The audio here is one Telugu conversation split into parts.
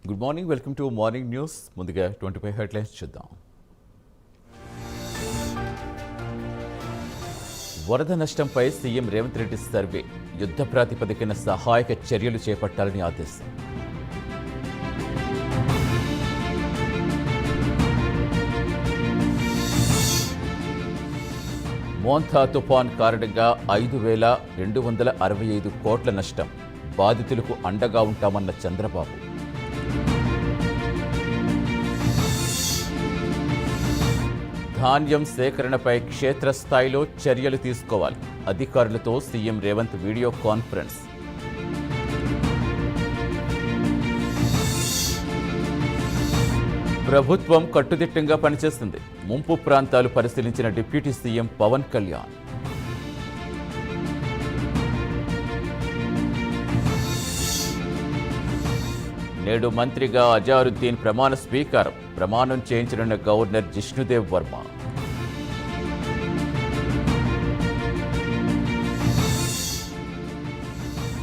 Good morning, welcome to morning news. ముందుగా 25 హెడ్లైన్స్ చూద్దాం. వరద నష్టంపై సీఎం రేవంత్ రెడ్డి సర్వే, యుద్ధ ప్రాతిపదికన సహాయక చర్యలు చేపట్టాలని ఆదేశం. మోంథా తుఫాన్ కారణంగా 5,265 కోట్ల నష్టం, బాధితులకు అండగా ఉంటామన్న చంద్రబాబు. ధాన్యం సేకరణపై క్షేత్రస్థాయిలో చర్యలు తీసుకోవాలి, అధికారులతో సీఎం రేవంత్ వీడియో కాన్ఫరెన్స్. ప్రభుత్వం కట్టుదిట్టంగా పనిచేస్తుంది, ముంపు ప్రాంతాలు పరిశీలించిన డిప్యూటీ సీఎం పవన్ కళ్యాణ్. నేడు మంత్రిగా అజారుద్దీన్ ప్రమాణ స్వీకారం, ప్రమాణం చేయించనున్న గవర్నర్ జిష్ణుదేవ్ వర్మ.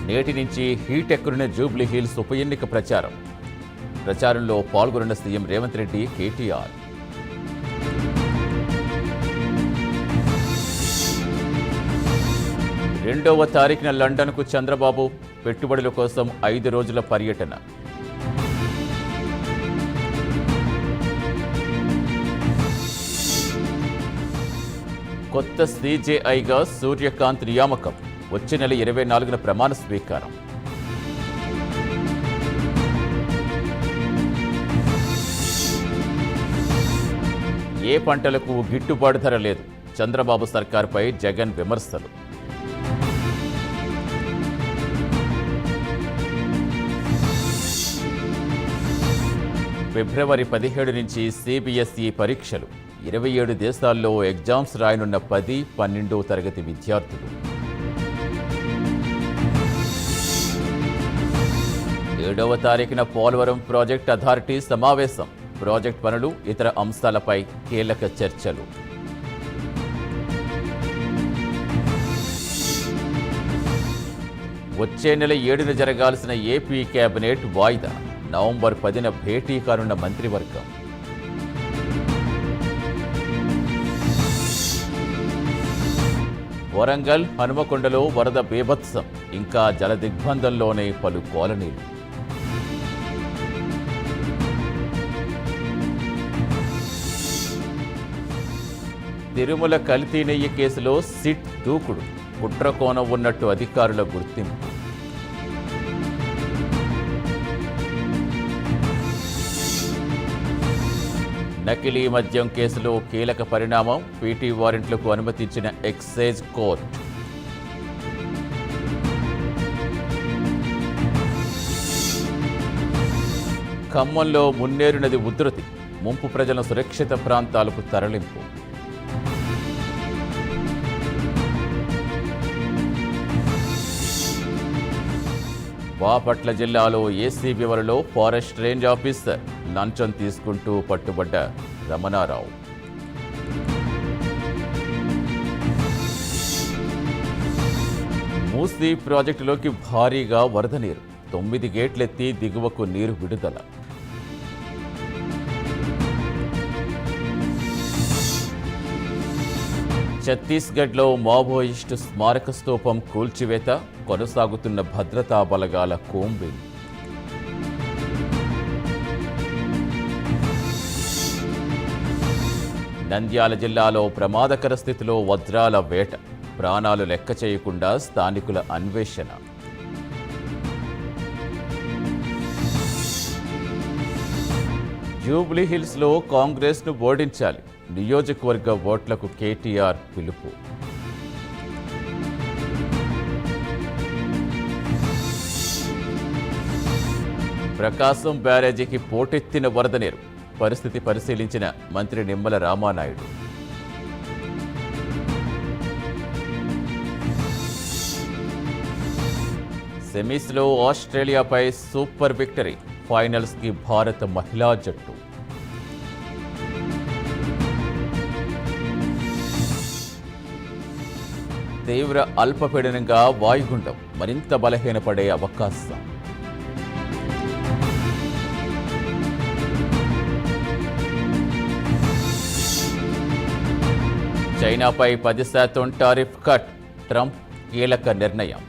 నేటి నుంచి హీట్ ఎక్కున్న జూబ్లీ హిల్స్ ఉప ఎన్నిక ప్రచారంలో పాల్గొన్న సీఎం రేవంత్ రెడ్డి, కేటీఆర్. రెండవ తారీఖున లండన్కు చంద్రబాబు, పెట్టుబడుల కోసం 5 రోజుల పర్యటన. కొత్త సీజేఐగా సూర్యకాంత్ నియామకం, వచ్చే నెల 24న ప్రమాణ స్వీకారం. ఏ పంటలకు గిట్టుబాటు ధర లేదు, చంద్రబాబు సర్కారుపై జగన్ విమర్శలు. ఫిబ్రవరి 17 నుంచి సిబిఎస్ఈ పరీక్షలు, 27 దేశాల్లో ఎగ్జామ్స్ రాయనున్న 10, 12వ తరగతి విద్యార్థులు. 7వ తారీఖున పోలవరం ప్రాజెక్ట్ అథారిటీ సమావేశం, ప్రాజెక్ట్ పనులు, ఇతర అంశాలపై కీలక చర్చలు. వచ్చే నెల 7న జరగాల్సిన ఏపీ కేబినెట్ వాయిదా, నవంబర్ 10న భేటీ కానున్న మంత్రివర్గం. వరంగల్, హనుమకొండలో వరద బీభత్సం, ఇంకా జలదిగ్బంధంలోనే పలు కాలనీలు. తిరుమల కల్తీ నెయ్యి కేసులో సిట్ దూకుడు, కుట్రకోణం ఉన్నట్టు అధికారుల గుర్తింపు. నకిలీ మద్యం కేసులో కీలక పరిణామం, పీటీ వారెంట్లకు అనుమతించిన ఎక్సైజ్ కోర్టు. ఖమ్మంలో మున్నేరు నది ఉధృతి, ముంపు ప్రజల సురక్షిత ప్రాంతాలకు తరలింపు. బాపట్ల జిల్లాలో ఏసీబీ వలలో ఫారెస్ట్ రేంజ్ ఆఫీసర్ లంచం తీసుకుంటూ పట్టుబడ్డ రమణారావు. మూసీ ప్రాజెక్టులోకి భారీగా వరద నీరు, 9 గేట్లెత్తి దిగువకు నీరు విడుదల. ఛత్తీస్గఢ్లో మావోయిస్టు స్మారక స్తూపం కూల్చివేత, కొనసాగుతున్న భద్రతా బలగాల కోంబింగ్. నంద్యాల జిల్లాలో ప్రమాదకర స్థితిలో వజ్రాల వేట, ప్రాణాలు లెక్క చేయకుండా స్థానికుల అన్వేషణ. జూబ్లీ హిల్స్లో కాంగ్రెస్ను ఓడించాలి, నియోజకవర్గ ఓట్లకు కేటీఆర్ పిలుపు. ప్రకాశం బ్యారేజీకి పోటెత్తిన వరద నీరు, పరిస్థితి పరిశీలించిన మంత్రి నిమ్మల రామానాయుడు. సెమీస్లో ఆస్ట్రేలియాపై సూపర్ విక్టరీ, ఫైనల్స్కి భారత మహిళా జట్టు. తీవ్ర అల్పపీడనంగా వాయుగుండం మరింత బలహీనపడే అవకాశం. చైనాపై 10% టారిఫ్ కట్ ట్రంప్ కీలక నిర్ణయం.